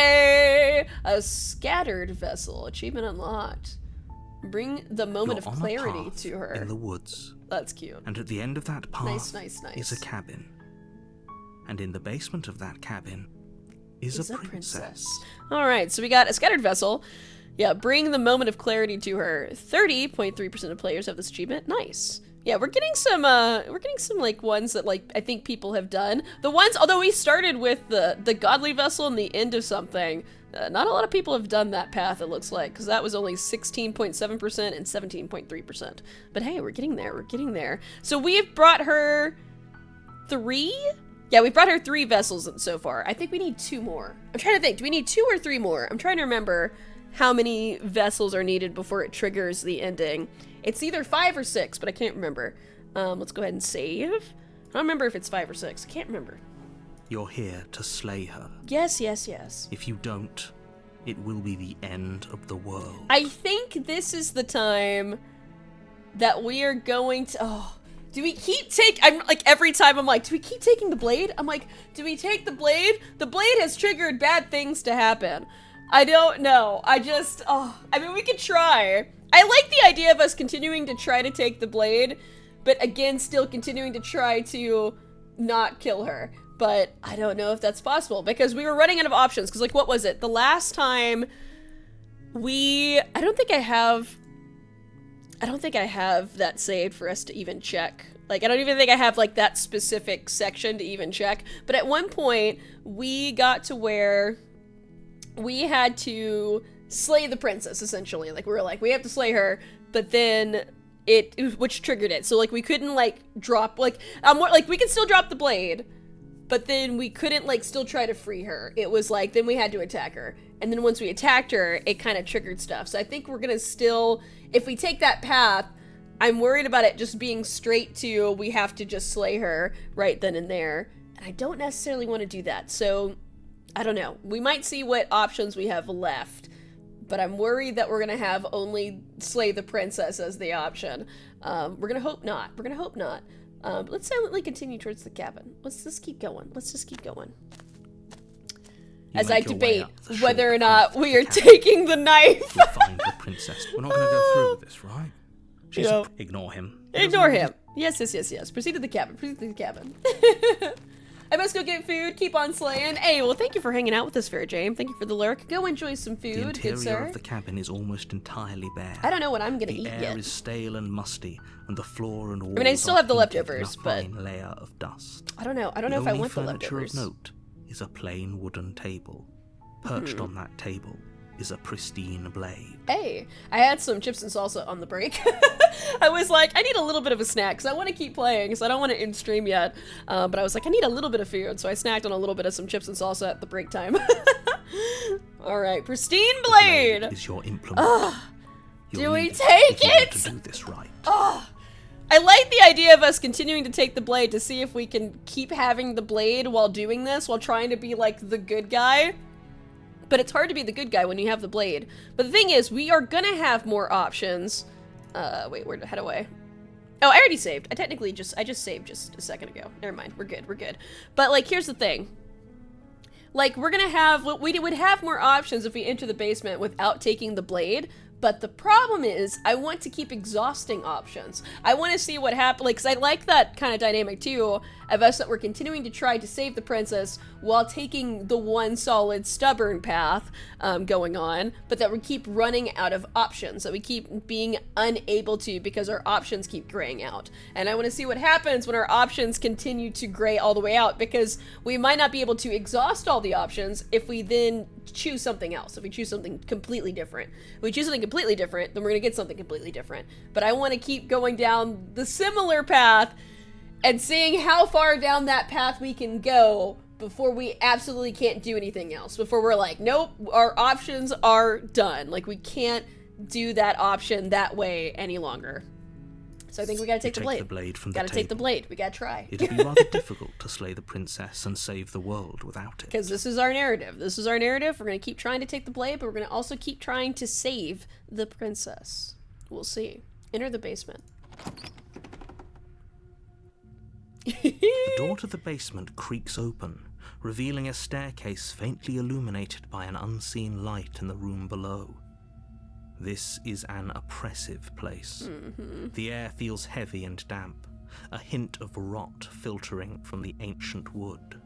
Hey! A scattered vessel. Achievement unlocked. Bring the moment You're of on a clarity path to her. in the woods. That's cute. And at the end of that path Nice. is a cabin. And in the basement of that cabin is a princess. Alright, so we got a scattered vessel. Yeah, bring the moment of clarity to her. 30.3% of players have this achievement. Nice. Yeah, we're getting some like ones that like I think people have done. The ones, although we started with the godly vessel and the end of something, not a lot of people have done that path, it looks like, because that was only 16.7% and 17.3%. But hey, we're getting there. So we've brought her 3? Yeah, we've brought her 3 vessels so far. I think we need 2 more. I'm trying to think, do we need 2 or 3 more? I'm trying to remember how many vessels are needed before it triggers the ending. It's either 5 or 6, but I can't remember. Let's go ahead and save. I don't remember if it's 5 or 6. I can't remember. You're here to slay her. Yes. If you don't, it will be the end of the world. I think this is the time that we are going to... Oh, do we keep I'm like, every time I'm like, do we keep taking the blade? I'm like, do we take the blade? The blade has triggered bad things to happen. I don't know. I mean, we could try. I like the idea of us continuing to try to take the blade, but again, still continuing to try to not kill her. But I don't know if that's possible, because we were running out of options. Because, like, what was it? The last time I don't think I have that saved for us to even check. Like, I don't even think I have, like, that specific section to even check. But at one point, we got to where we had to slay the princess, essentially. Like, we were like, we have to slay her, but then which triggered it. So, like, we couldn't, like, drop, like, we could still drop the blade, but then we couldn't, like, still try to free her. It was like, then we had to attack her. And then once we attacked her, it kind of triggered stuff. So I think we're gonna still, if we take that path, I'm worried about it just being straight to, we have to just slay her right then and there. And I don't necessarily want to do that. So, I don't know. We might see what options we have left. But I'm worried that we're going to have only slay the princess as the option. We're going to hope not. But let's silently continue towards the cabin. Let's just keep going. As I debate whether or not we are taking the knife. We'll find the princess. We're not going to go through with this, right? Ignore him. Ignore him. Yes. Proceed to the cabin. I must go get food. Keep on slaying. Hey, well, thank you for hanging out with us, Fair James. Thank you for the lurk. Go enjoy some food, good sir. The interior of the cabin is almost entirely bare. I don't know what I'm gonna eat yet. The air is stale and musty, and the floor and walls I still have the leftovers, but a fine layer of dust. I don't know if I want the leftovers. The only furniture of note is a plain wooden table. Perched on that table is a pristine blade. Hey, I had some chips and salsa on the break. I was like, I need a little bit of a snack, because I want to keep playing, because I don't want to end stream yet. But I was like, I need a little bit of food, so I snacked on a little bit of some chips and salsa at the break time. Alright, pristine blade! The blade is your implement. Do we take it? To do this right. I like the idea of us continuing to take the blade to see if we can keep having the blade while doing this, while trying to be like the good guy. But it's hard to be the good guy when you have the blade. But the thing is, we are gonna have more options. Wait, how do I? Oh, I already saved. I just saved just a second ago. Never mind, we're good. But, like, here's the thing. Like, we would have more options if we enter the basement without taking the blade. But the problem is, I want to keep exhausting options. I want to see what happens, like, because I like that kind of dynamic, too, of us that we're continuing to try to save the princess while taking the one solid stubborn path going on, but that we keep running out of options, that we keep being unable to because our options keep graying out. And I want to see what happens when our options continue to gray all the way out, because we might not be able to exhaust all the options if we then choose something else, if we choose something completely different. If we choose something completely different, then we're going to get something completely different. But I want to keep going down the similar path and seeing how far down that path we can go before we absolutely can't do anything else. Before we're like, nope, our options are done. Like, we can't do that option that way any longer. So I think we gotta take the blade. Gotta take the blade. We gotta try. It'd be rather difficult to slay the princess and save the world without it. Because this is our narrative. We're gonna keep trying to take the blade, but we're gonna also keep trying to save the princess. We'll see. Enter the basement. The door to the basement creaks open, revealing a staircase faintly illuminated by an unseen light in the room below. This is an oppressive place. The air feels heavy and damp, a hint of rot filtering from the ancient wood.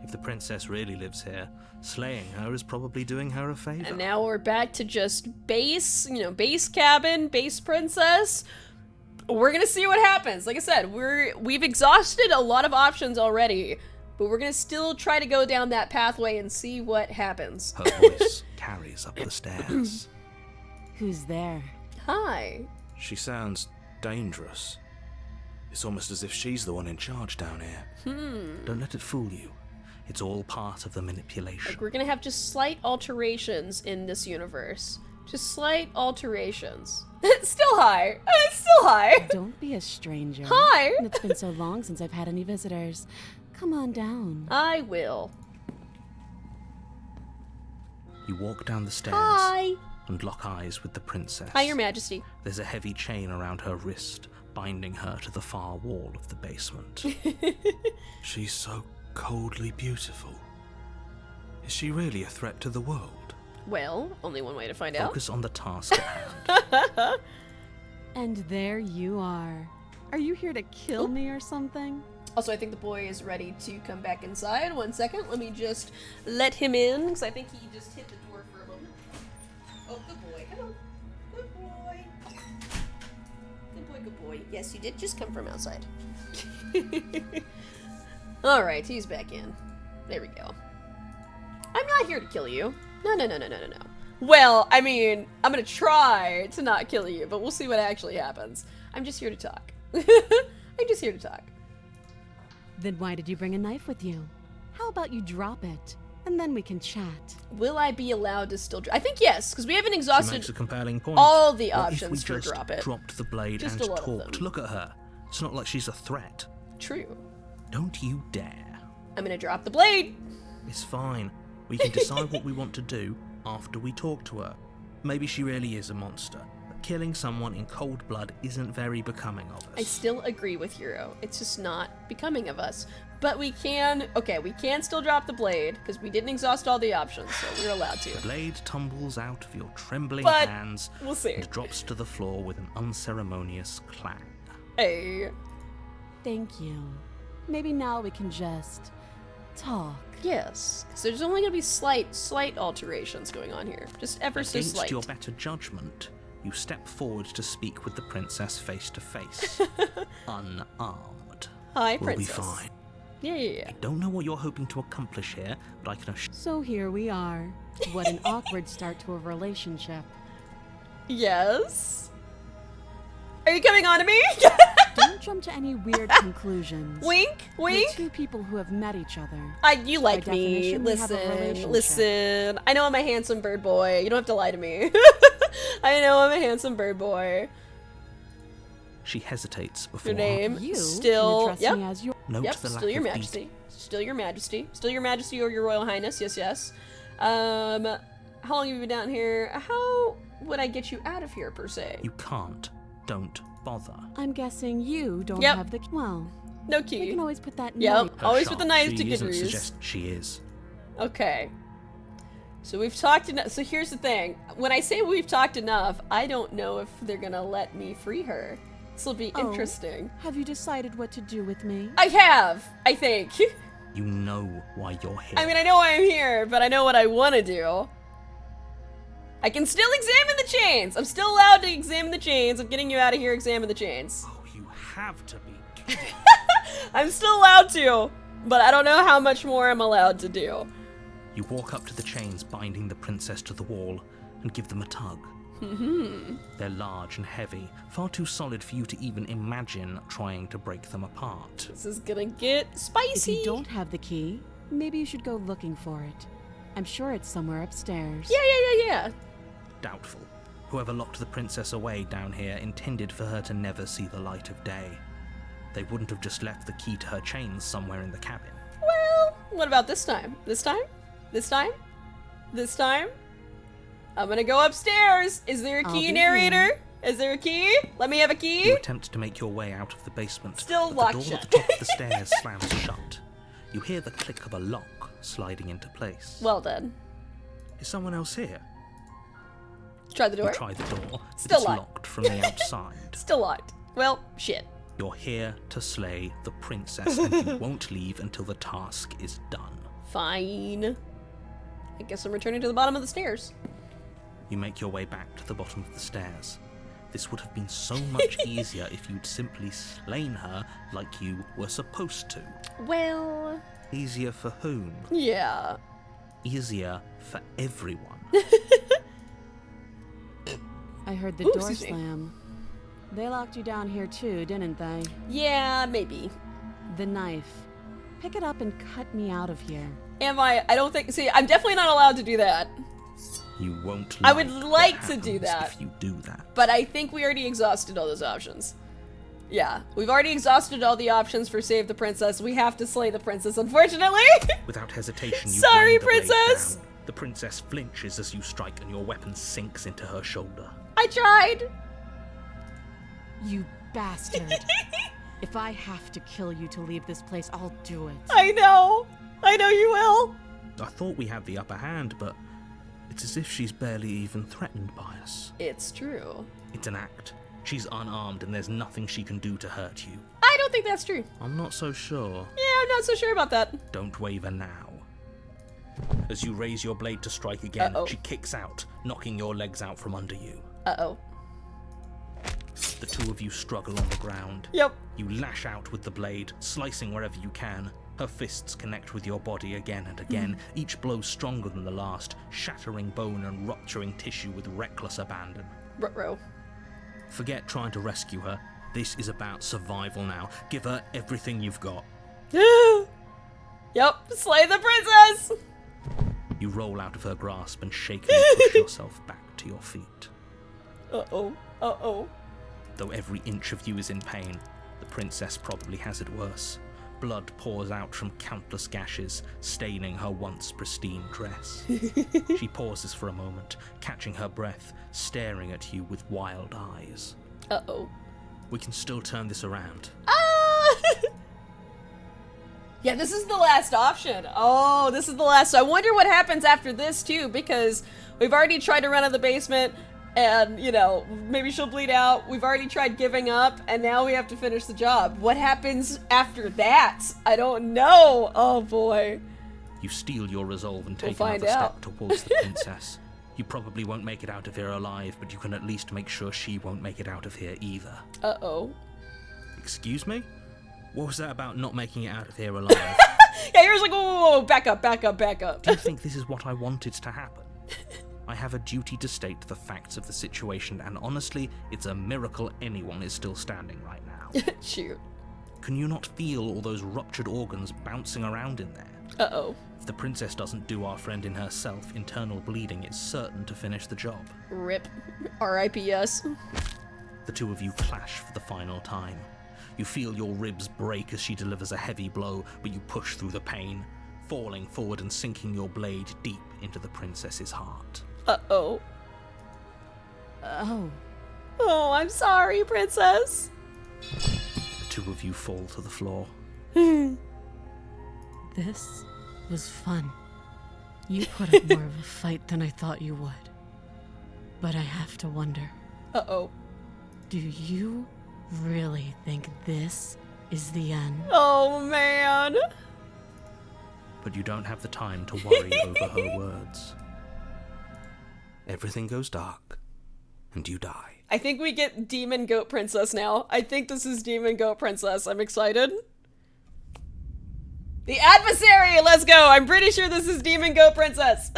If the princess really lives here, slaying her is probably doing her a favor. And now we're back to just base, base cabin, base princess. We're gonna see what happens. Like I said, we've exhausted a lot of options already, but we're gonna still try to go down that pathway and see what happens. Her voice carries up the stairs. Who's there? Hi. She sounds dangerous. It's almost as if she's the one in charge down here. Don't let it fool you. It's all part of the manipulation. Like, we're gonna have just slight alterations in this universe. Just slight alterations. Still high. Still high. Don't be a stranger. Hi. It's been so long since I've had any visitors. Come on down. I will. You walk down the stairs Hi. and lock eyes with the princess. Hi, Your Majesty. There's a heavy chain around her wrist, binding her to the far wall of the basement. She's so coldly beautiful. Is she really a threat to the world? Well, only one way to find out. Focus on the task at hand. And there you are. Are you here to kill me or something? Also, I think the boy is ready to come back inside. 1 second. Let me just let him in, because I think he just hit the door for a moment. Oh, good boy. Come on. Good boy. Good boy, good boy. Yes, you did just come from outside. Alright, he's back in. There we go. I'm not here to kill you. No. Well, I mean, I'm gonna try to not kill you, but we'll see what actually happens. I'm just here to talk. I'm just here to talk. Then why did you bring a knife with you? How about you drop it, and then we can chat. Will I be allowed to still I think yes, because we haven't She exhausted makes a compelling point. all the What if options we for just drop it. dropped the blade Just and a lot of talked? them. Look at her. It's not like she's a threat. True. Don't you dare. I'm gonna drop the blade. It's fine. We can decide what we want to do after we talk to her. Maybe she really is a monster, but killing someone in cold blood isn't very becoming of us. I still agree with Hero. It's just not becoming of us. But we can still drop the blade, because we didn't exhaust all the options, so we're allowed to. The blade tumbles out of your trembling But hands we'll see. and drops to the floor with an unceremonious clang. Hey. Thank you. Maybe now we can just talk. Yes. Because there's only gonna be slight alterations going on here. Just ever so Against slight. your better judgment, you step forward to speak with the princess face to face, unarmed. Hi, We'll princess. be fine. Yeah. Don't know what you're hoping to accomplish here, but I can assure So here we are. What an awkward start to a relationship. Yes. Are you coming on to me? Don't jump to any weird conclusions. Wink, We're wink. two people who have met each other. You like By me. definition, we have a relationship. Listen. I know I'm a handsome bird boy. You don't have to lie to me. I know I'm a handsome bird boy. she hesitates before Your name You still. can address Yep. me as your. Note Yep. the lack Still your of majesty. Still your majesty. Still your majesty or your royal highness. Yes. How long have you been down here? How would I get you out of here per se? You can't. Don't bother. I'm guessing you don't Yep. have the. Well, No we key. can always put that in. Yep. Her Always with the sharp knife to she good isn't reason. suggest she is. Okay. So we've talked enough. So here's the thing. When I say we've talked enough, I don't know if they're gonna let me free her. This will be Oh. interesting. Have you decided what to do with me? I have, I think. You know why you're here. I mean, I know why I'm here, but I know what I want to do. I can still examine the chains. I'm still allowed to examine the chains. I'm getting you out of here. Examine the chains. Oh, you have to be kidding. I'm still allowed to, but I don't know how much more I'm allowed to do. You walk up to the chains binding the princess to the wall and give them a tug. They're large and heavy, far too solid for you to even imagine trying to break them apart. This is gonna get If spicy. you don't have the key, maybe you should go looking for it. I'm sure it's somewhere upstairs. Yeah. Doubtful. Whoever locked the princess away down here intended for her to never see the light of day. They wouldn't have just left the key to her chains somewhere in the cabin. Well, what about this time? This time? I'm gonna go upstairs. Is there a I'll key, be narrator? Is there a key? Let me have a key. You attempt to make your way out of the basement, Still but locked the door shut. at the top of the stairs slams shut. You hear the click of a lock sliding into place. Well done. Is someone else here? Try the door. You try the door. Still it's locked. locked from the outside. Still locked. Well, shit. You're here to slay the princess, and you won't leave until the task is done. Fine. I guess I'm returning to the bottom of the stairs. You make your way back to the bottom of the stairs. This would have been so much easier if you'd simply slain her like you were supposed to. Well... Easier for whom? yeah. Easier for everyone. I heard the Ooh, door excuse me. slam. They locked you down here too, didn't they? Yeah, maybe. The knife. Pick it up and cut me out of here. Am I? I don't think... See, I'm definitely not allowed to do that. You won't I would what like to do happens that. if you do that. But I think we already exhausted all those options. Yeah, we've already exhausted all the options for Save the Princess. We have to slay the princess, unfortunately. Without hesitation, you Sorry, bring the blade princess. down. The princess flinches as you strike and your weapon sinks into her shoulder. I tried. You bastard. If I have to kill you to leave this place, I'll do it. I know. I know you will. I thought we had the upper hand, but it's as if she's barely even threatened by us. It's true. It's an act. She's unarmed and there's nothing she can do to hurt you. I don't think that's true. I'm not so sure. Yeah, I'm not so sure about that. Don't waver now. As you raise your blade to strike again, Uh-oh. she kicks out, knocking your legs out from under you. Uh-oh. The two of you struggle on the ground. Yep. You lash out with the blade, slicing wherever you can. Her fists connect with your body again and again, each blow stronger than the last, shattering bone and rupturing tissue with reckless abandon. Ruh-roh. Forget trying to rescue her. This is about survival now. Give her everything you've got. Yep, slay the princess! You roll out of her grasp and shakily push yourself back to your feet. Uh-oh. Uh-oh. Though every inch of you is in pain, the princess probably has it worse. Blood pours out from countless gashes, staining her once pristine dress. She pauses for a moment, catching her breath, staring at you with wild eyes. Uh-oh. We can still turn this around. Ah! Yeah, this is the last option. Oh, this is the last. I wonder what happens after this, too, because we've already tried to run out of the basement, and, you know, maybe she'll bleed out. We've already tried giving up, and now we have to finish the job. What happens after that? I don't know. Oh, boy. You steel your resolve and take We'll find another out. step towards the princess. You probably won't make it out of here alive, but you can at least make sure she won't make it out of here either. Uh-oh. Excuse me? What was that about not making it out of here alive? Yeah, yours like, whoa, whoa, whoa, back up, back up, back up. Do you think this is what I wanted to happen? I have a duty to state the facts of the situation, and honestly, it's a miracle anyone is still standing right now. Shoot. Can you not feel all those ruptured organs bouncing around in there? Uh-oh. If the princess doesn't do our friend in herself, internal bleeding is certain to finish the job. Rip. R.I.P.S. The two of you clash for the final time. You feel your ribs break as she delivers a heavy blow, but you push through the pain, falling forward and sinking your blade deep into the princess's heart. Uh-oh. Oh. Oh, I'm sorry, princess. The two of you fall to the floor. This was fun. You put up more of a fight than I thought you would. But I have to wonder, Uh-oh. do you really think this is the end? Oh, man. But you don't have the time to worry over her words. Everything goes dark, and you die. I think we get Demon Goat Princess now. I think this is Demon Goat Princess. I'm excited. The adversary! Let's go! I'm pretty sure this is Demon Goat Princess.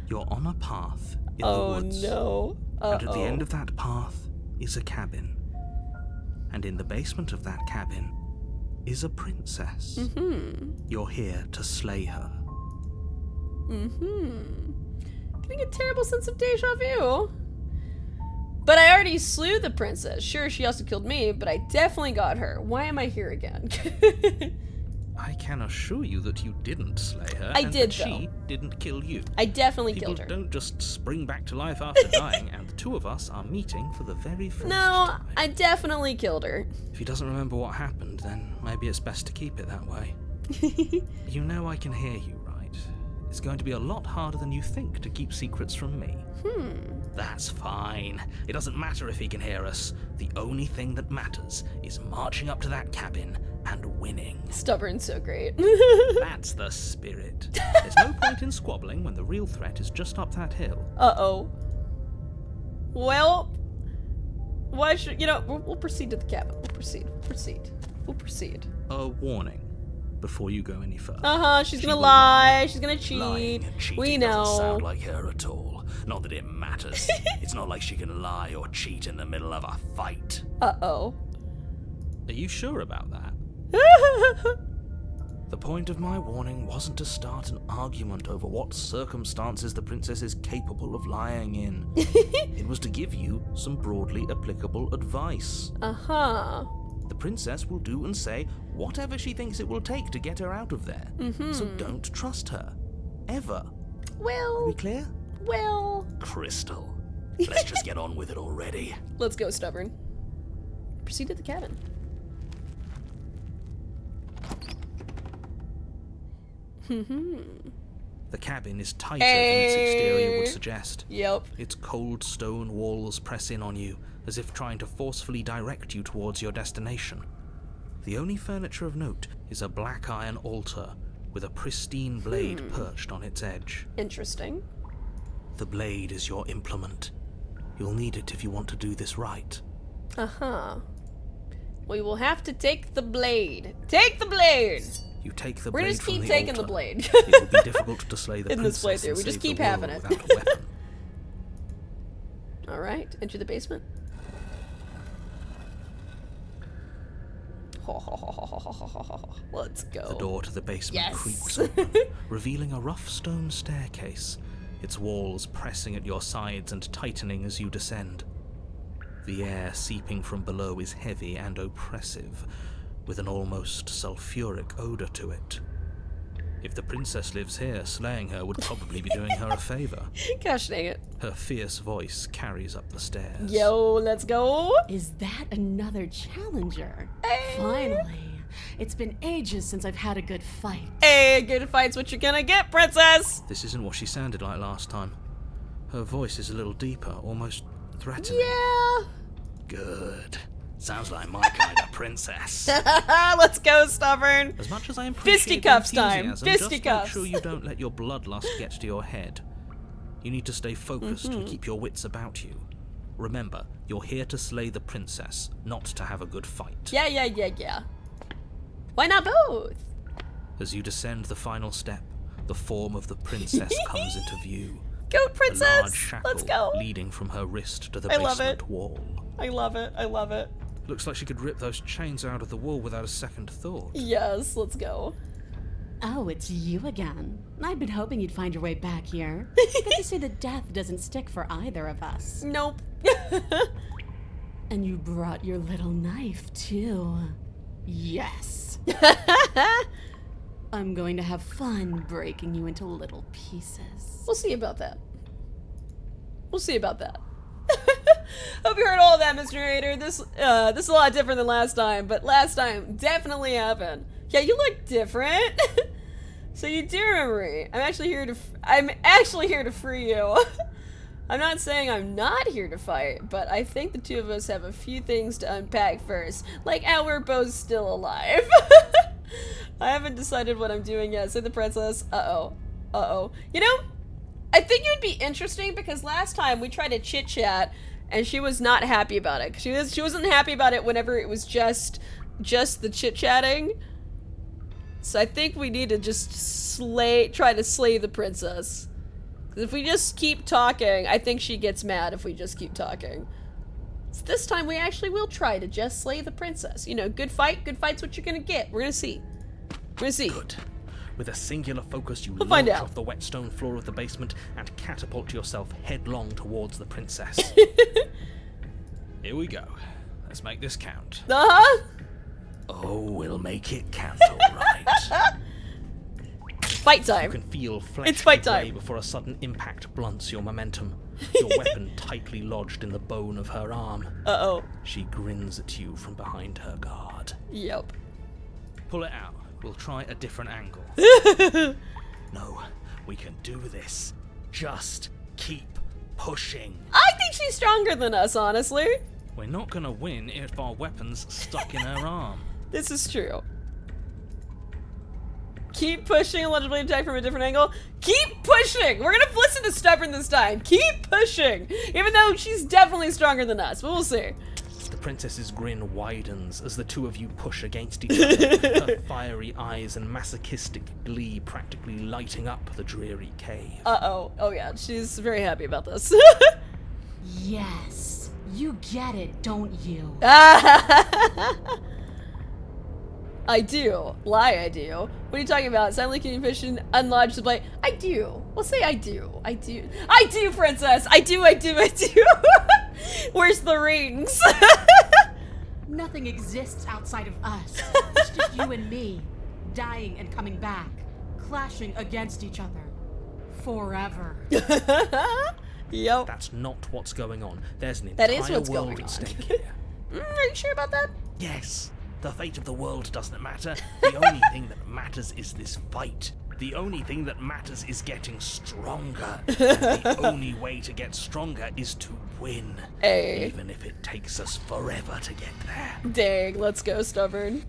You're on a path in the Oh, woods. no. Uh-oh. And at the end of that path is a cabin. And in the basement of that cabin is a princess. You're here to slay her. Getting a terrible sense of deja vu. But I already slew the princess. Sure, she also killed me, but I definitely got her. Why am I here again? I can assure you that you didn't slay her. I and did, that she didn't kill you. I definitely People killed her. don't just spring back to life after dying, and the two of us are meeting for the very first No, time. I definitely killed her. If he doesn't remember what happened, then maybe it's best to keep it that way. You know I can hear you, right? It's going to be a lot harder than you think to keep secrets from me. That's fine. It doesn't matter if he can hear us. The only thing that matters is marching up to that cabin and winning. Stubborn's so great. That's the spirit. There's no point in squabbling when the real threat is just up that hill. Uh-oh. Well, why should... You know, we'll proceed to the cabin. We'll proceed. A warning before you go any further. Uh-huh, she's gonna will lie, she's gonna cheat. Lying and cheating We doesn't know. sound like her at all. Not that it matters. It's not like she can lie or cheat in the middle of a fight. Uh-oh. Are you sure about that? The point of my warning wasn't to start an argument over what circumstances the princess is capable of lying in. It was to give you some broadly applicable advice. Uh-huh. The princess will do and say whatever she thinks it will take to get her out of there. So don't trust her. Ever. Are Well, we clear? Crystal, let's just get on with it already. let's go, Stubborn. Proceed to the cabin. The cabin is tighter than its exterior would suggest. Yep. Its cold stone walls press in on you, as if trying to forcefully direct you towards your destination. The only furniture of note is a black iron altar with a pristine blade perched on its edge. Interesting. The blade is your implement. You'll need it if you want to do this right. Uh-huh. We will have to take the blade. Take the blade! You take the We're blade just from keep the taking altar. the blade. It will be difficult to slay the In this princess playthrough, and we just save keep the having world it. without a weapon. Alright, enter the basement. Let's go. The door to the basement Yes. creaks open, revealing a rough stone staircase, its walls pressing at your sides and tightening as you descend. The air seeping from below is heavy and oppressive, with an almost sulfuric odor to it. If the princess lives here, slaying her would probably be doing her a favor. Gosh dang it. Her fierce voice carries up the stairs. Yo, let's go. Is that another challenger? Hey. Finally. It's been ages since I've had a good fight. Hey, good fight's what you're gonna get, princess. This isn't what she sounded like last time. Her voice is a little deeper, almost threatening. Yeah. Good. Sounds like my kind of princess. Let's go, Stubborn. As much as I appreciate Fisticuffs the time. enthusiasm, just Fisticuffs. make sure you don't let your bloodlust get to your head. You need to stay focused and keep your wits about you. Remember, you're here to slay the princess, not to have a good fight. Yeah. Why not both? As you descend the final step, the form of the princess comes into view. Go, A large princess. shackle Let's go. leading from her wrist to the I love basement it. wall. I love it. Looks like she could rip those chains out of the wall without a second thought. Yes, let's go. Oh, it's you again. I'd been hoping you'd find your way back here. Good to see that death doesn't stick for either of us. Nope. And you brought your little knife, too. Yes. I'm going to have fun breaking you into little pieces. We'll see about that. Hope you heard all of that, Mr. Narrator. This is a lot different than last time, but last time definitely happened. Yeah, you look different. So you do remember me. I'm actually here to free you. I'm not saying I'm not here to fight, but I think the two of us have a few things to unpack first, like how we're both still alive. I haven't decided what I'm doing yet, said the princess. Uh-oh. You know, I think it would be interesting because last time we tried to chit-chat and she was not happy about it. She wasn't happy about it whenever it was just the chit-chatting. So I think we need to just try to slay the princess. 'Cause if we just keep talking, I think she gets mad if we just keep talking. So this time we actually will try to just slay the princess. You know, good fight's what you're gonna get. We're gonna see. Good. With a singular focus, you We'll find launch out. off the wet stone floor of the basement and catapult yourself headlong towards the princess. Here we go. Let's make this count. Uh-huh. Oh, we'll make it count, all right. Fight You time. can feel flesh It's fight give way time. before a sudden impact blunts your momentum. Your weapon tightly lodged in the bone of her arm. Uh-oh. She grins at you from behind her guard. Yep. Pull it out. We'll try a different angle. No, we can do this. Just keep pushing. I think she's stronger than us, honestly. We're not gonna win if our weapon's stuck in her arm. This is true. Keep pushing, allegedly attack from a different angle. Keep pushing! We're gonna listen to Stubborn this time. Keep pushing! Even though she's definitely stronger than us, but we'll see. The princess's grin widens as the two of you push against each other, her fiery eyes and masochistic glee practically lighting up the dreary cave. Uh-oh. Oh yeah, she's very happy about this. Yes. You get it, don't you? I do. Lie, I do. What are you talking about? Silently communication, unlodge the blade. I do. We'll say I do. I do. I do, princess! I do. Where's the rings? Nothing exists outside of us. It's just you and me, dying and coming back, clashing against each other. Forever. Yep. That's not what's going on. There's an That entire is what's world going on. at stake here. Are you sure about that? Yes, the fate of the world doesn't matter. The only thing that matters is this fight. The only thing that matters is getting stronger. And the only way to get stronger is to win. Hey. Even if it takes us forever to get there. Dang, let's go, Stubborn.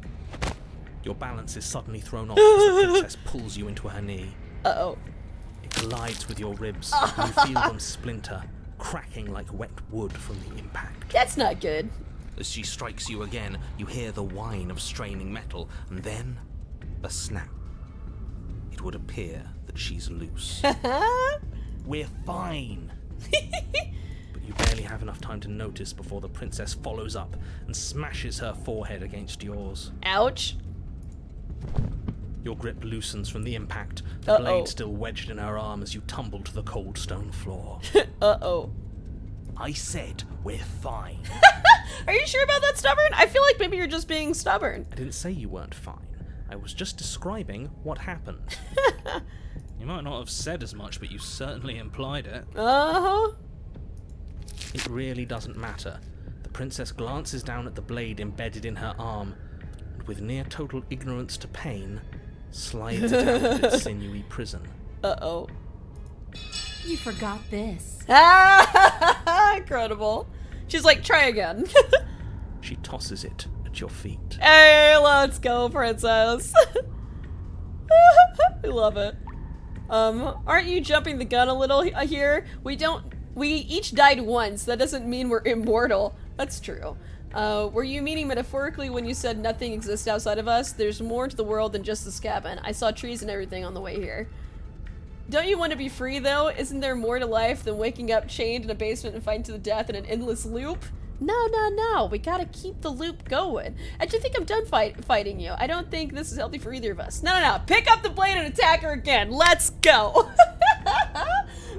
Your balance is suddenly thrown off as the princess pulls you into her knee. Uh-oh. It collides with your ribs, and you feel them splinter, cracking like wet wood from the impact. That's not good. As she strikes you again, you hear the whine of straining metal, and then a snap. It would appear that she's loose. We're fine. But you barely have enough time to notice before the princess follows up and smashes her forehead against yours. Ouch. Your grip loosens from the impact, the Uh-oh. blade still wedged in her arm as you tumble to the cold stone floor. Uh-oh. I said we're fine. Are you sure about that, Stubborn? I feel like maybe you're just being stubborn. I didn't say you weren't fine. I was just describing what happened. You might not have said as much, but you certainly implied it. Uh-huh. It really doesn't matter. The princess glances down at the blade embedded in her arm, and with near total ignorance to pain, slides it out of its sinewy prison. Uh-oh. You forgot this. Incredible. She's like, try again. She tosses it at your feet. Hey, let's go, princess. I love it. Aren't you jumping the gun a little here? We each died once. That doesn't mean we're immortal. That's true. Were you meaning metaphorically when you said nothing exists outside of us? There's more to the world than just this cabin. I saw trees and everything on the way here. Don't you want to be free, though? Isn't there more to life than waking up chained in a basement and fighting to the death in an endless loop? No. We gotta keep the loop going. I just think I'm done fighting you. I don't think this is healthy for either of us. No. Pick up the blade and attack her again. Let's go.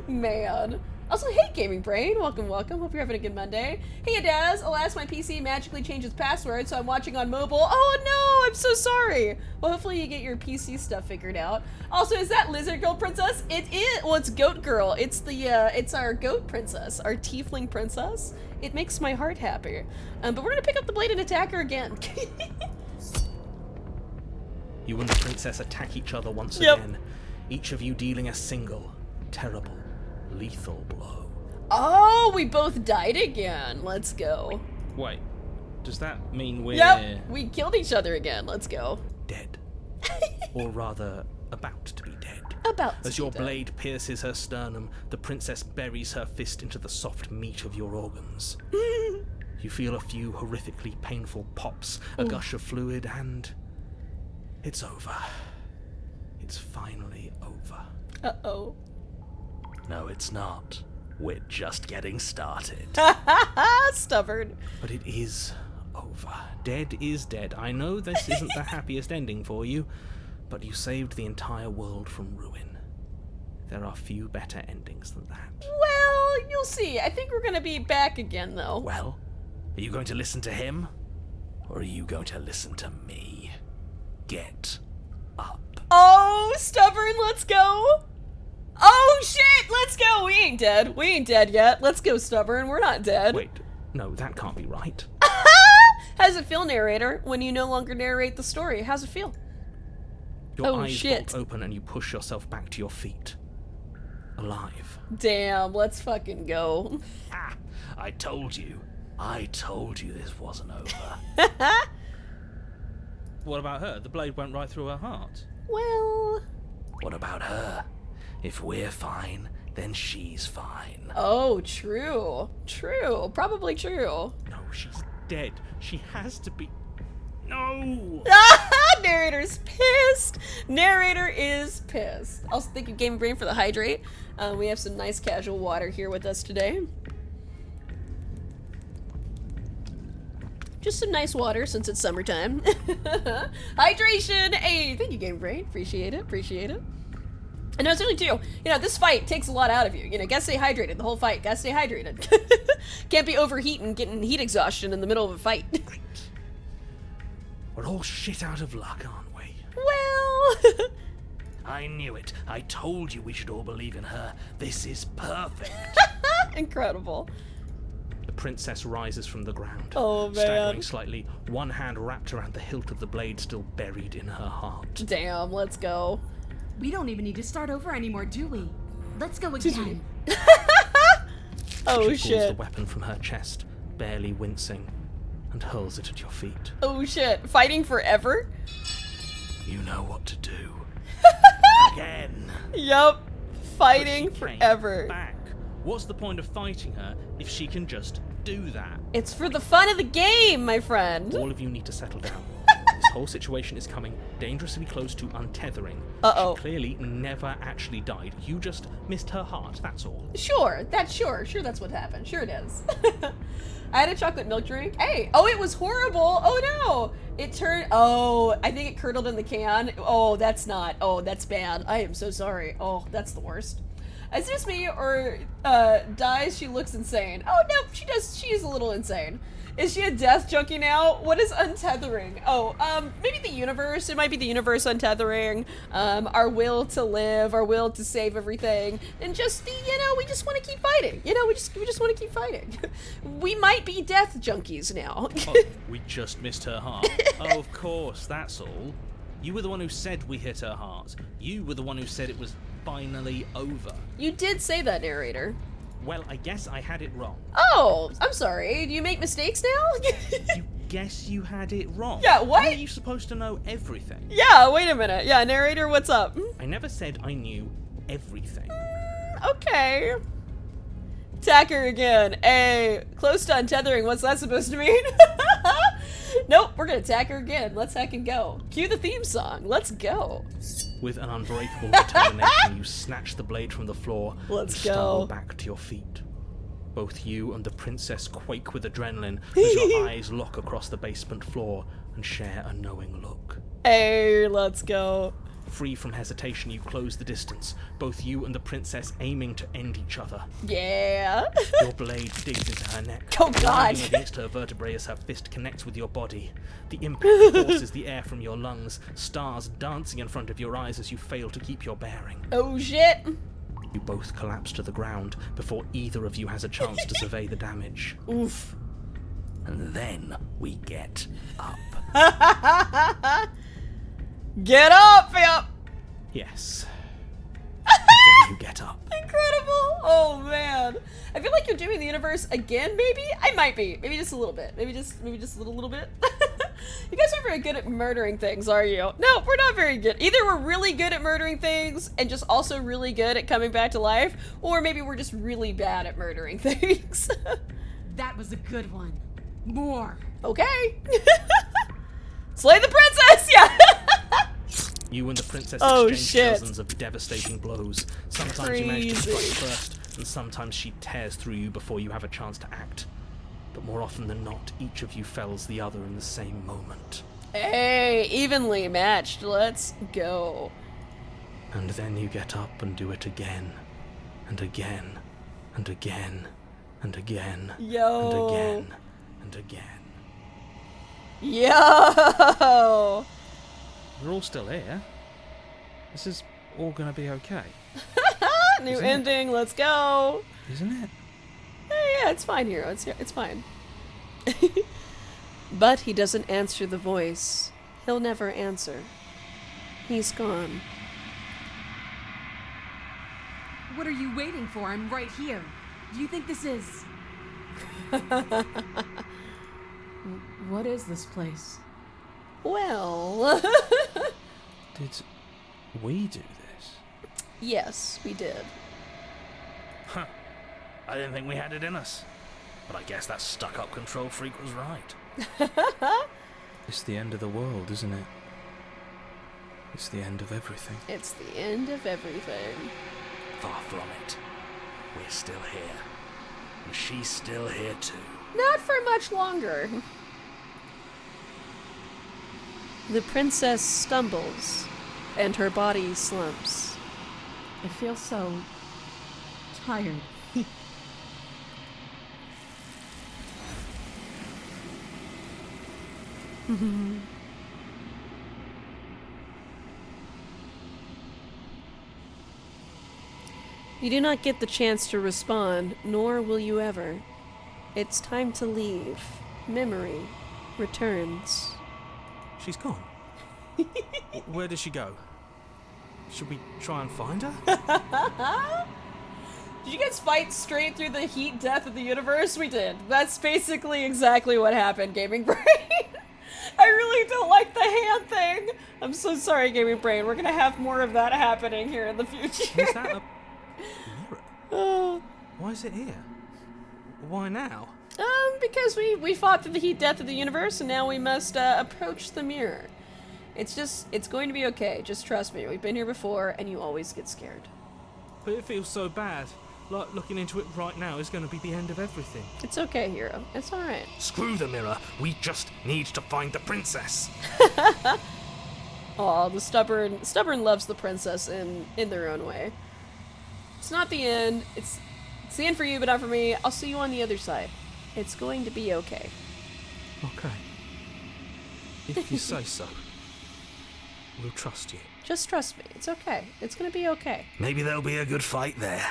Man. Also, hey, Gaming Brain. Welcome. Hope you're having a good Monday. Hey, Adaz. Alas, my PC magically changed its password, so I'm watching on mobile. Oh, no. I'm so sorry. Well, hopefully you get your PC stuff figured out. Also, is that Lizard Girl Princess? It is. Well, it's Goat Girl. It's it's our goat princess, our tiefling princess. It makes my heart happy. But we're gonna pick up the blade and attack her again. You and the princess attack each other once Yep. again, each of you dealing a single, terrible, lethal blow. Oh, we both died again. Let's go. Wait, does that mean we're Yep, we killed each other again. Let's go. dead? Or rather, about to be dead. About As to your be done. blade pierces her sternum, the princess buries her fist into the soft meat of your organs. You feel a few horrifically painful pops, a gush of fluid, and it's over. It's finally over. Uh-oh. No, it's not. We're just getting started. Stubborn. But it is over. Dead is dead. I know this isn't the happiest ending for you, but you saved the entire world from ruin. There are few better endings than that. Well, you'll see. I think we're gonna be back again, though. Well, are you going to listen to him? Or are you going to listen to me? Get up. Oh, Stubborn, let's go. Oh, shit, let's go. We ain't dead. We ain't dead yet. Let's go, Stubborn. We're not dead. Wait, no, that can't be right. How's it feel, narrator, when you no longer narrate the story? How's it feel? Your Oh, eyes shit. bolt open and you push yourself back to your feet. Alive. Damn, let's fucking go. Ah, I told you this wasn't over. What about her? The blade went right through her heart. Well... What about her? If we're fine, then she's fine. Oh, true. True. Probably true. No, she's dead. She has to be... No! Narrator's pissed. Narrator is pissed. Also, thank you, Game Brain, for the hydrate. We have some nice casual water here with us today. Just some nice water since it's summertime. Hydration! Hey, thank you, Game Brain. Appreciate it. Appreciate it. And no, certainly too. You know, this fight takes a lot out of you. You know, gotta stay hydrated the whole fight. Gotta stay hydrated. Can't be overheating, getting heat exhaustion in the middle of a fight. We're all shit out of luck, aren't we? Well... I knew it. I told you we should all believe in her. This is perfect. Incredible. The princess rises from the ground, Oh, man. staggering slightly, one hand wrapped around the hilt of the blade still buried in her heart. Damn, let's go. We don't even need to start over anymore, do we? Let's go again. Oh, She pulls the shit. weapon from her chest, barely wincing, and hurls it at your feet. Oh, shit. Fighting forever? You know what to do. Again. Yup. Fighting But she came forever. back. What's the point of fighting her if she can just do that? It's for the fun of the game, my friend. All of you need to settle down. This whole situation is coming dangerously close to untethering. Uh-oh. She clearly never actually died. You just missed her heart, that's all. Sure, that's sure. Sure, that's what happened. Sure it is. I had a chocolate milk drink. Hey. Oh, it was horrible. Oh, no. It turned... Oh, I think it curdled in the can. Oh, that's not... Oh, that's bad. I am so sorry. Oh, that's the worst. Is this me or dies? She looks insane. Oh, no, she does. She is a little insane. Is she a death junkie now? What is untethering? Oh, maybe the universe. It might be the universe untethering. Our will to live, our will to save everything, and just the, you know, we just want to keep fighting. You know, we just want to keep fighting. We might be death junkies now. Oh, we just missed her heart. Oh, of course, that's all. You were the one who said we hit her heart. You were the one who said it was finally over. You did say that, narrator. Well, I guess I had it wrong. Oh, I'm sorry. Do you make mistakes now? You guess you had it wrong. Yeah, what? Are you supposed to know everything? Yeah, wait a minute. Yeah, narrator, what's up? I never said I knew everything. Okay. Attacker again. Hey, close to untethering. What's that supposed to mean? Nope, we're gonna attack her again. Let's heckin' go. Cue the theme song. Let's go. With an unbreakable determination, you snatch the blade from the floor Let's and stumble go. back to your feet. Both you and the princess quake with adrenaline as your eyes lock across the basement floor and share a knowing look. Hey, let's go. Free from hesitation, you close the distance, both you and the princess aiming to end each other. Yeah. Your blade digs into her neck, Oh, God. grinding against her vertebrae as her fist connects with your body. The impact forces the air from your lungs, stars dancing in front of your eyes as you fail to keep your bearing. Oh, shit. You both collapse to the ground before either of you has a chance to survey the damage. Oof. And then we get up. Get up, yep. Yes. And then you get up. Incredible. Oh, man. I feel like you're doing the universe again, maybe? I might be. Maybe just a little bit. Maybe just a little bit. You guys aren't very good at murdering things, are you? No, we're not very good. Either we're really good at murdering things and just also really good at coming back to life, or maybe we're just really bad at murdering things. That was a good one. More. Okay. Slay the princess, yeah. You and the princess Oh, exchange shit. dozens of devastating blows. Sometimes you manage to strike Crazy. first, and sometimes she tears through you before you have a chance to act. But more often than not, each of you fells the other in the same moment. Hey, evenly matched. Let's go. And then you get up and do it again, and again, and again, and again, Yo. and again, and again. Yo. We're all still here. This is all gonna be okay, New Isn't it? ending. Let's go. isn't it? Yeah, it's fine, hero. It's fine. But he doesn't answer the voice. He'll never answer. He's gone. What are you waiting for? I'm right here. Do you think this is... What is this place? Well... Did we do this? Yes, we did. Huh. I didn't think we had it in us. But I guess that stuck-up control freak was right. It's the end of the world, isn't it? It's the end of everything. It's the end of everything. Far from it. We're still here. And she's still here too. Not for much longer. The princess stumbles, and her body slumps. I feel so... tired. You do not get the chance to respond, nor will you ever. It's time to leave. Memory returns. She's gone. Where does she go? Should we try and find her? Did you guys fight straight through the heat death of the universe? We did. That's basically exactly what happened, Gaming Brain. I really don't like the hand thing. I'm so sorry, Gaming Brain. We're gonna have more of that happening here in the future. Is that a mirror? Why is it here? Why now? Because we fought through the heat death of the universe, and now we must approach the mirror. It's going to be okay. Just trust me. We've been here before, and you always get scared. But it feels so bad. Like looking into it right now is going to be the end of everything. It's okay, Hero. It's alright. Screw the mirror. We just need to find the princess. Aw, the stubborn loves the princess in their own way. It's not the end. It's the end for you, but not for me. I'll see you on the other side. It's going to be okay. Okay. If you say so. We'll trust you. Just trust me. It's okay. It's gonna be okay. Maybe there'll be a good fight there.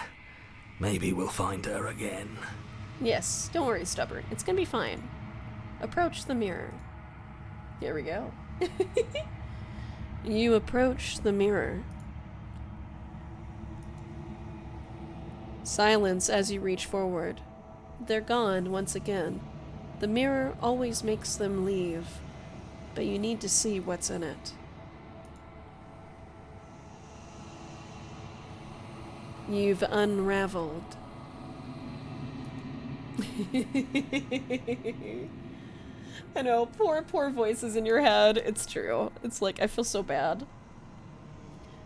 Maybe we'll find her again. Yes, don't worry, Stubborn. It's gonna be fine. Approach the mirror. Here we go. You approach the mirror. Silence as you reach forward. They're gone once again. The mirror always makes them leave, but you need to see what's in it. You've unraveled. I know, poor voices in your head. It's true. It's like, I feel so bad.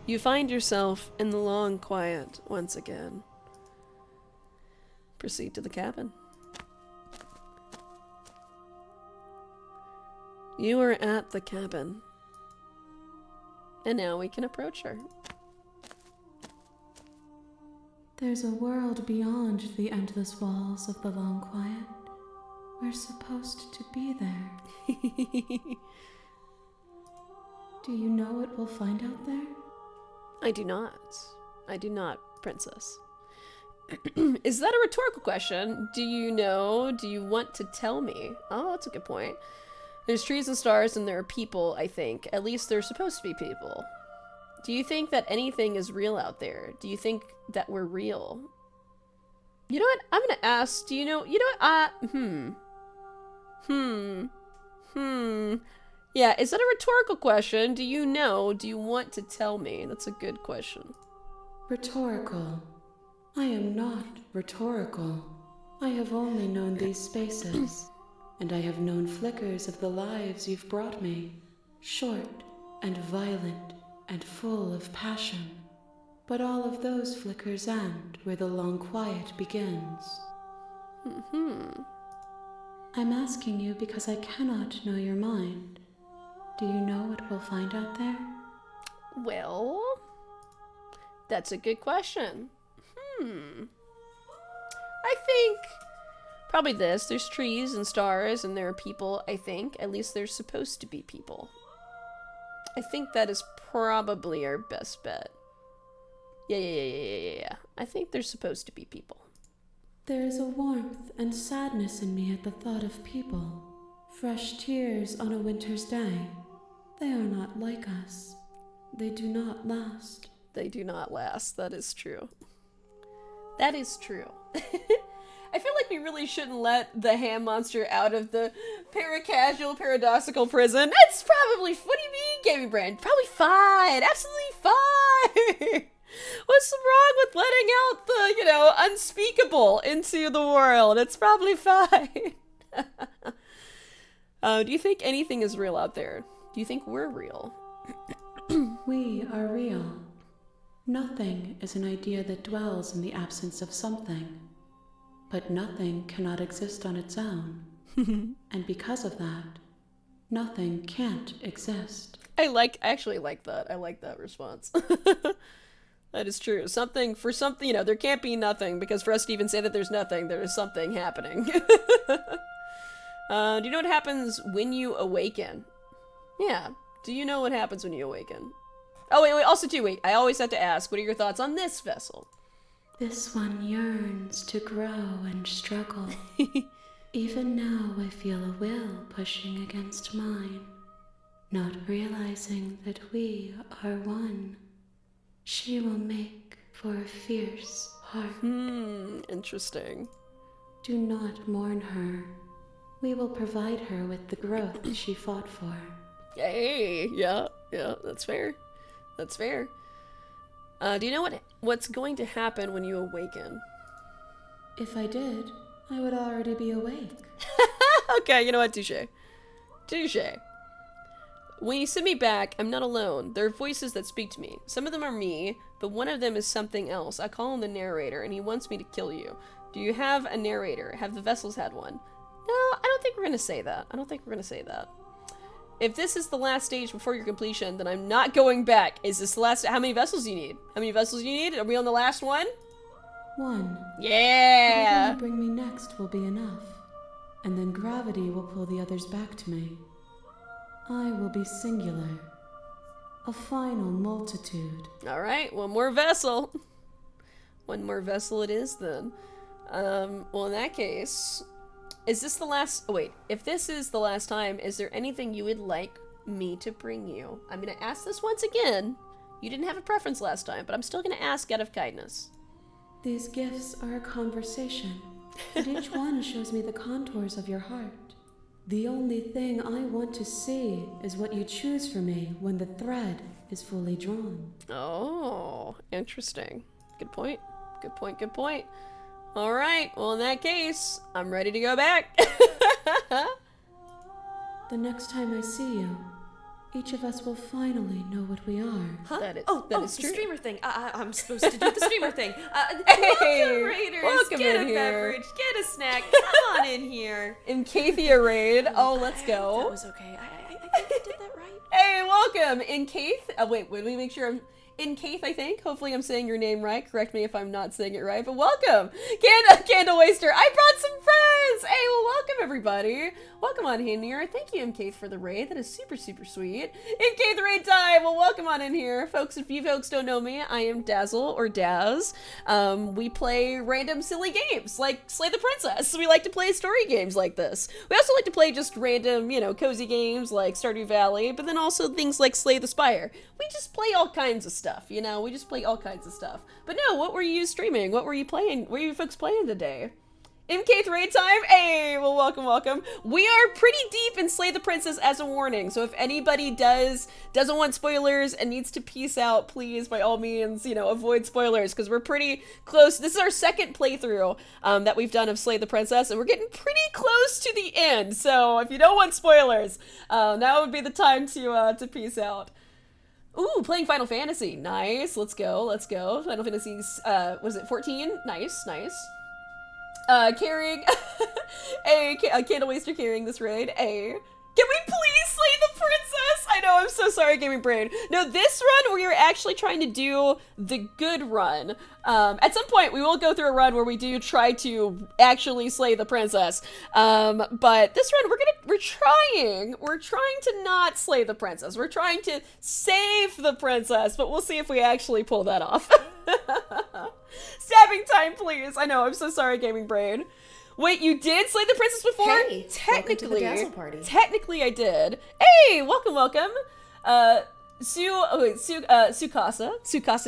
You find yourself in the long quiet once again. Proceed to the cabin. You are at the cabin. And now we can approach her. There's a world beyond the endless walls of the long quiet. We're supposed to be there. Do you know what we'll find out there? I do not. I do not, Princess. Is that a rhetorical question? Do you know? Do you want to tell me? Oh, that's a good point. There's trees and stars and there are people, I think. At least they're supposed to be people. Do you think that anything is real out there? Do you think that we're real? You know what? I'm gonna ask, do you know what? Yeah, is that a rhetorical question? Do you know? Do you want to tell me? That's a good question. Rhetorical. I am not rhetorical. I have only known these spaces, and I have known flickers of the lives you've brought me, short and violent and full of passion. But all of those flickers end where the long quiet begins. I'm asking you because I cannot know your mind. Do you know what we'll find out there? Well, that's a good question. I think probably this. There's trees and stars and there are people, I think. At least there's supposed to be people. I think that is probably our best bet. Yeah. I think there's supposed to be people. There is a warmth and sadness in me at the thought of people. Fresh tears on a winter's day. They are not like us. They do not last. They do not last. That is true. That is true. I feel like we really shouldn't let the ham monster out of the paracasual, paradoxical prison. It's probably, what do you mean, Gaming Brain? Probably fine. Absolutely fine. What's wrong with letting out the, unspeakable into the world? It's probably fine. Do you think anything is real out there? Do you think we're real? We are real. Nothing is an idea that dwells in the absence of something. But nothing cannot exist on its own. And because of that, nothing can't exist. I actually like that. I like that response. That is true. For something, there can't be nothing, because for us to even say that there's nothing, there is something happening. Do you know what happens when you awaken? Yeah. Do you know what happens when you awaken? Oh, wait. Also, I always have to ask, what are your thoughts on this vessel? This one yearns to grow and struggle. Even now I feel a will pushing against mine, not realizing that we are one. She will make for a fierce heart. Interesting. Do not mourn her. We will provide her with the growth she fought for. Hey, yeah, that's fair. That's fair. Do you know what's going to happen when you awaken? If I did, I would already be awake. Okay, you know what? Touche. When you send me back, I'm not alone. There are voices that speak to me. Some of them are me, but one of them is something else. I call him the narrator, and he wants me to kill you. Do you have a narrator? Have the vessels had one? No, I don't think we're going to say that. If this is the last stage before your completion, then I'm not going back. Is this the last? How many vessels do you need? Are we on the last one? One. Yeah! Whatever you bring me next will be enough. And then gravity will pull the others back to me. I will be singular. A final multitude. Alright, one more vessel. One more vessel it is then. Well, in that case, is this the last... Oh, wait. If this is the last time, is there anything you would like me to bring you? I'm going to ask this once again. You didn't have a preference last time, but I'm still going to ask out of kindness. These gifts are a conversation, but each one shows me the contours of your heart. The only thing I want to see is what you choose for me when the thread is fully drawn. Oh, interesting. Good point. All right, well, in that case, I'm ready to go back. The next time I see you, each of us will finally know what we are. Huh? That is the true. streamer thing. I'm supposed to do the streamer thing. Hey, welcome, Raiders. welcome get in a here. beverage, get a snack. Come on in here. Incathia raid. Oh, let's go. That was okay. I think I did that right. Hey, welcome, Incath. Wait, let me make sure I'm... Incath, I think. Hopefully I'm saying your name right. Correct me if I'm not saying it right, but welcome! Candle Waster, I brought some friends! Hey, well, welcome, everybody. Welcome on in here. Thank you, Incath, for the raid. That is super, super sweet. Incath raid time! Well, welcome on in here. Folks, if you folks don't know me, I am Dazzle, or Daz. We play random silly games, like Slay the Princess. We like to play story games like this. We also like to play just random, cozy games like Stardew Valley, but then also things like Slay the Spire. We just play all kinds of stuff, we just play all kinds of stuff. But no, what were you streaming? What were you playing? What were you folks playing today? MK raid time? Hey, well, welcome. We are pretty deep in Slay the Princess as a warning, so if anybody doesn't want spoilers and needs to peace out, please, by all means, avoid spoilers, because we're pretty close. This is our second playthrough that we've done of Slay the Princess, and we're getting pretty close to the end, so if you don't want spoilers, now would be the time to peace out. Ooh, playing Final Fantasy. Nice. Let's go. Final Fantasy's, was it 14? Nice. Carrying, Candle Waster carrying this raid. Can we please slay the princess? I know, I'm so sorry, Gaming Brain. No, this run, we are actually trying to do the good run. At some point, we will go through a run where we do try to actually slay the princess. But this run, we're trying to not slay the princess. We're trying to save the princess, but we'll see if we actually pull that off. Stabbing time, please. I know, I'm so sorry, Gaming Brain. Wait, you did slay the princess before? Hey, welcome to the Dazzle party. Technically, I did. Hey, welcome. Sukasa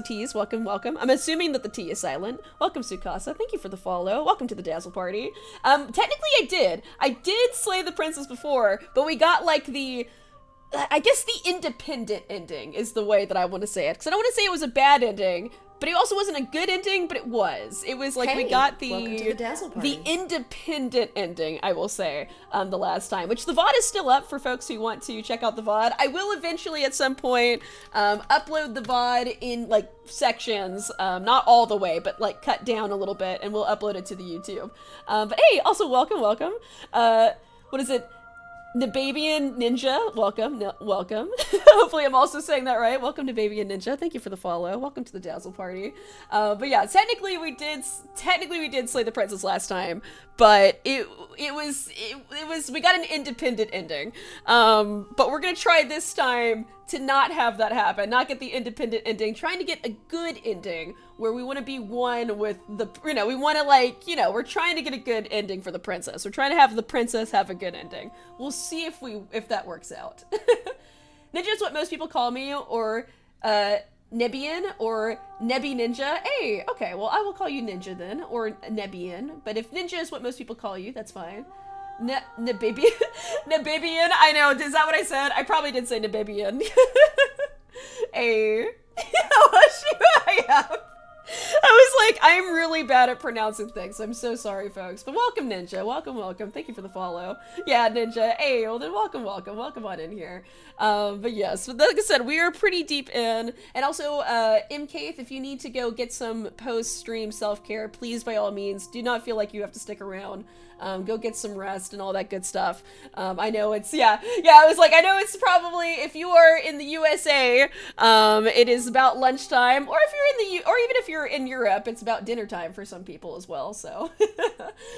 Tees, welcome. I'm assuming that the T is silent. Welcome, Sukasa. Thank you for the follow. Welcome to the Dazzle Party. Technically I did slay the princess before, but we got like I guess the independent ending is the way that I want to say it. Because I don't want to say it was a bad ending, but it also wasn't a good ending, but it was. It was like we got welcome to the Dazzle Party. the independent ending, I will say, the last time, which the VOD is still up for folks who want to check out the VOD. I will eventually at some point upload the VOD in like sections, not all the way, but like cut down a little bit, and we'll upload it to the YouTube. But hey, also welcome. What is it? Nababian Ninja, welcome. Hopefully I'm also saying that right. Welcome to Babian Ninja. Thank you for the follow. Welcome to the Dazzle Party. But yeah, technically we did slay the princess last time, but it was we got an independent ending. But we're gonna try this time to not have that happen, not get the independent ending, trying to get a good ending where we want to be one with the, we want to we're trying to get a good ending for the princess. We're trying to have the princess have a good ending. We'll see if that works out. Ninja is what most people call me, or Nebian, or Nebi Ninja. Hey, okay, well I will call you Ninja then, or Nebian, but if Ninja is what most people call you, that's fine. Nabibian? Nabibian? I know, is that what I said? I probably did say Nabibian. Hey. I am. I was like, I'm really bad at pronouncing things. I'm so sorry, folks. But welcome, Ninja. Welcome. Thank you for the follow. Yeah, Ninja. Hey, well then welcome on in here. But yes, like I said, we are pretty deep in. And also, MK, if you need to go get some post-stream self-care, please, by all means, do not feel like you have to stick around. Go get some rest and all that good stuff. I know it's, I was like, I know it's probably, if you are in the USA, it is about lunchtime, or if you're in or even if you're in Europe, it's about dinner time for some people as well, so.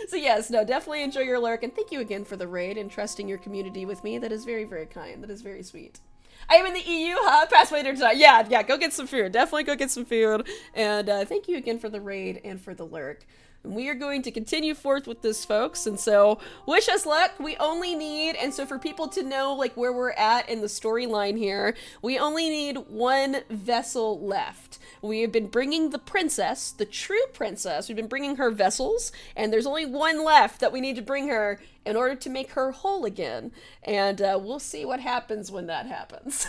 So yes, no, definitely enjoy your lurk, and thank you again for the raid and trusting your community with me. That is very, very kind. That is very sweet. I am in the EU, huh? Past my dinner time. Yeah, go get some food. Definitely go get some food. And thank you again for the raid and for the lurk. And we are going to continue forth with this, folks, and so wish us luck. We only need, and so for people to know like where we're at in the storyline here, we only need one vessel left. We have been bringing the princess, the true princess, we've been bringing her vessels, and there's only one left that we need to bring her in order to make her whole again, and we'll see what happens when that happens.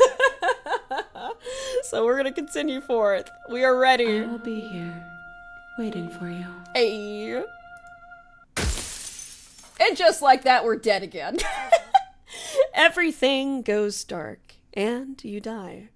So we're gonna continue forth. We are ready. I will be here, waiting for you. Hey. And just like that, we're dead again. Everything goes dark, and you die.